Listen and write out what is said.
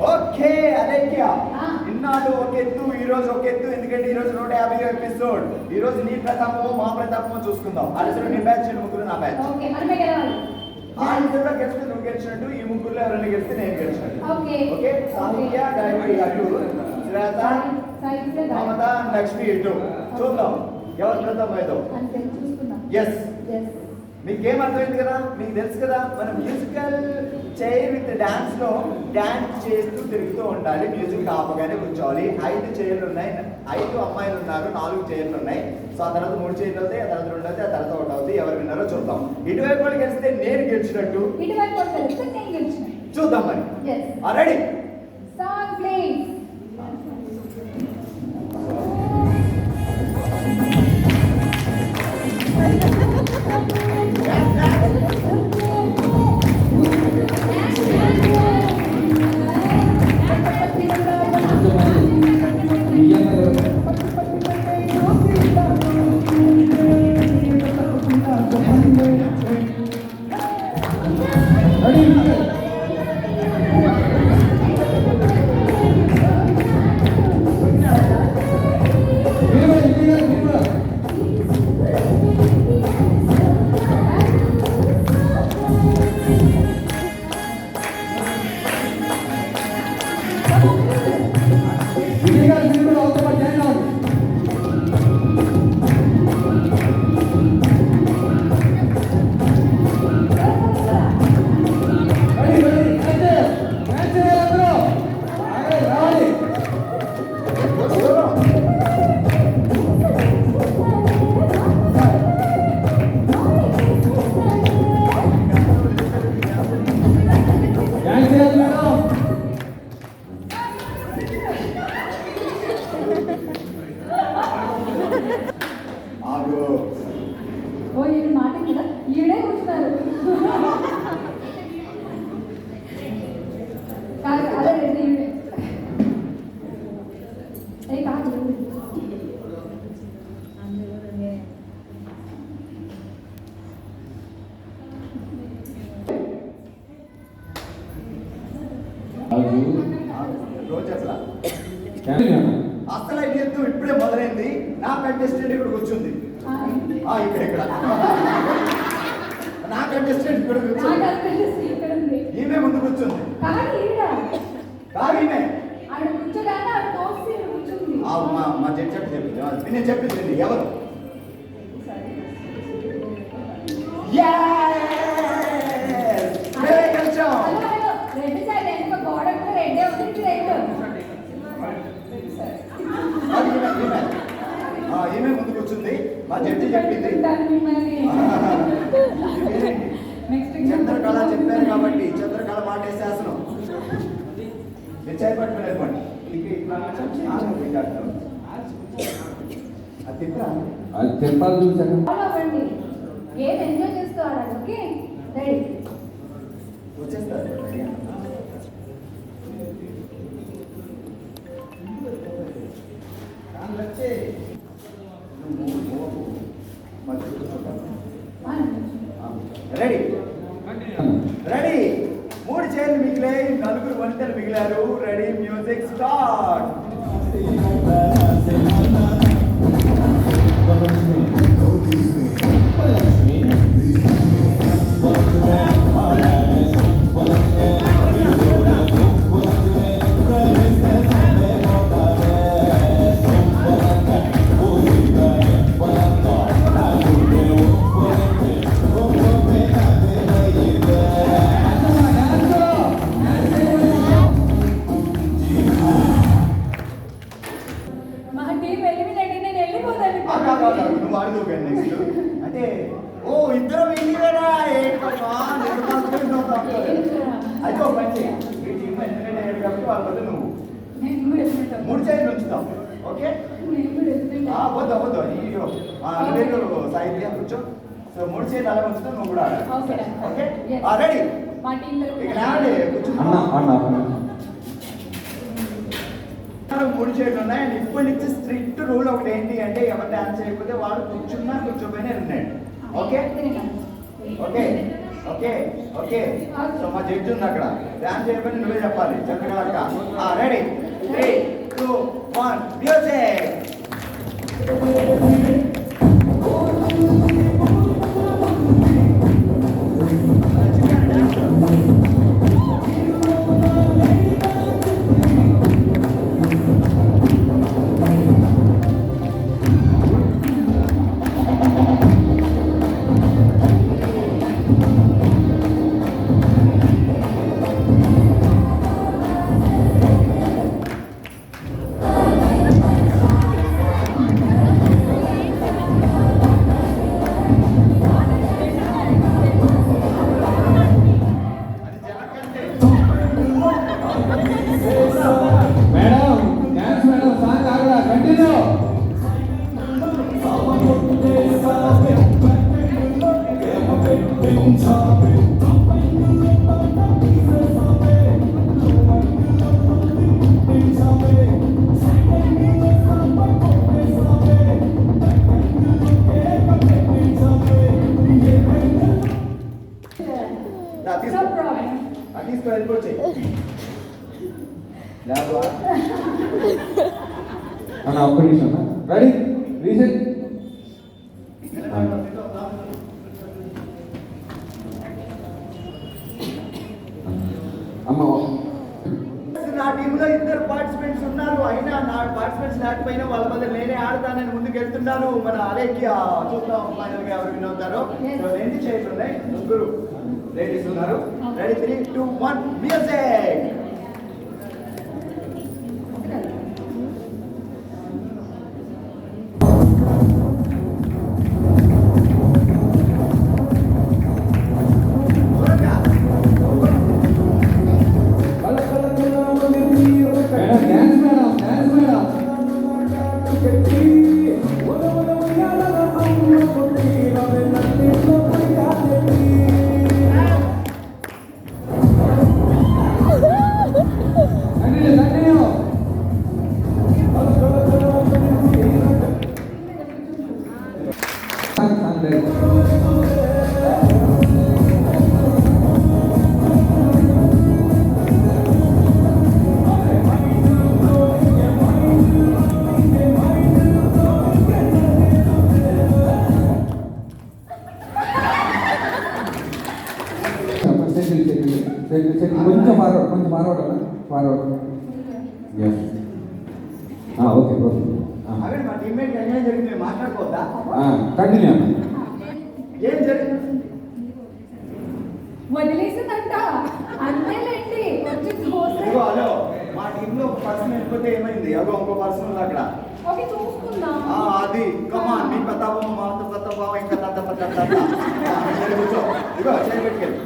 Okay Alekhya ఇన్నాళ్ళు ఒక ఎత్తు ఈ రోజు ఒక ఎత్తు ఎందుకంటే ఈ రోజు 150 ఎపిసోడ్ ఈ రోజు నీ ప్రతాపమో మా ప్రతాపమో చూసుకుందాం అసలు నీ బ్యాచ్ ముగ్గురు నా బ్యాచ్ ఓకే మనమే గెలవాలి ఆ ఇద్దరు గెలిస్తే నువ్వు గెలిచినట్టు ఈ ముగ్గురులో ఎవరైనా గెలిస్తే నేను గెలిచినట్టు ఓకే ఓకే సాహిత్య గాయత్రి అటు శ్రేత మమత లక్ష్మి ఇటు చూద్దాం ఎవరు ప్రతాపం ఏదో అంతే చూసుకుందాం ఎస్ మీకేం అర్థమైంది కదా మీకు తెలుసు కదా మనం మ్యూజికల్ చైర్ విత్ డాన్స్ లో డాన్స్ చేస్తూ తిరుగుతూ ఉండాలి మ్యూజిక్ ఆపగానే కూర్చోవాలి 5 చైర్లు ఉన్నాయి 5 అమ్మాయిలు ఉన్నారు 4 చైర్లు ఉన్నాయి సో ఆ తర్వాత 3 చైర్లు అవుతాయి ఆ తర్వాత 2 అవుతాయి ఆ తర్వాత 1 అవుతాయి ఎవరు విన్నారో చూద్దాం ఇటువైపు వాళ్ళు గెలిస్తే నేను గెలిచినట్టు ఇటువైపు వాళ్ళు గెలిస్తే నేను గెలిచినట్టు చూద్దాం మరి రెడీ సాంగ్ ప్లీజ్ అసలు ఎత్తు ఇప్పుడే మొదలైంది నా కంటెస్టెంట్ ఇక్కడికి వచ్చింది ఇక్కడ నా కంటెస్టెంట్ ఇక్కడ కూర్చుంది ఈమె ముందు కూర్చుంది ఈమె మా జడ్జి చెప్పింది నేను చెప్పింది ఎవరు ఈమె ముందుకు వచ్చింది మా జడ్జి చెప్పింది చంద్రకళ చెప్పారు కాబట్టి చంద్రకళ మాటే శాసనం చేపట్టుకునేది అది చెప్పాలి చూసాను ఏం ఎంజాయ్ చేస్తూ ఆడాలి ఓకే రెడీ వచ్చేస్తారు రెడీ రెడీ 3 చైర్లు మిగిలాయి 4 వంటలు మిగిలారు రెడీ మ్యూజిక్ స్టార్ట్ నువ్వు ఆడుతూ నెక్స్ట్ అంటే ఓ ఇద్దరు వెళ్ళిరా అయితే ఒక పని చేయి ఈ టీమ్ ఎందుకంటే కాబట్టి వాళ్ళ వద్ద నువ్వు 3 చైర్లు ఉంచుతావు ఓకే వద్దు వద్దు అయ్యో సాహిత్య కూర్చో సో 3 చైర్లు అలా ఉంచుతావు నువ్వు కూడా ఓకే రెడీ ఇక లేవండి కూర్చున్నా 3 చైర్లు ఉన్నాయి అండ్ ఇప్పటి నుంచి స్ట్రిక్ట్ రూల్ ఒకటి ఏంటి అంటే ఎవరు డాన్స్ చేయకపోతే వాడు కూర్చున్నా కూర్చోపోయినా ఉన్నాడు okay okay okay okay so మా జడ్జి ఉంది అక్కడ డాన్స్ చేయకపోతే నువ్వే చెప్పాలి చంద్రకళ అక్క ready 3 2 1 music madam dance madam song ఆగరా కంటిన్యూ No problem. తీసుకో వెళ్ళిపోయి లేవా అన్న ఒక్క నిమిషం రెడీ రీసెట్ అమ్మ నా టీంలో 2 పార్టిసిపెంట్స్ ఉన్నారు అయినా నా పార్టిసిపెంట్స్ లేకపోయినా వాళ్ళ మధ్య నేనే ఆడతానని ముందుకు వెళ్తున్నాను మన అలేఖ్య చూద్దాం ఫైనల్ గా ఎవరు విన్ అవుతారో సో 2 చైర్స్ ఉన్నాయి ముగ్గురు లేడీస్ ఉన్నారు ready 3 2 1 music madam dance madam dance madam continue continue song లేదు కొంచెం ఫార్వర్డ్ ఓకే ఓకే అదే మా టీమ్మేట్ అన్యాయం జరిగింది మేము మాట్లాడుకోవద్దా కంటిన్యూ అన్న ఏం జరిగింది వదిలేసిందంట అంతేలేండి వచ్చి చూస్తే ఇదిగో హలో మా టీంలో ఒక పర్సన్ వెళ్ళిపోతే ఏమైంది అగో ఇంకో పర్సన్ ఉంది అక్కడ ఓకే చూసుకుందాం అది కమాన్ మీ పతాపం మాతో పతాపం ఇంకా తాత పతాప ఇదిగో చేయి పెట్టుకెళ్ళి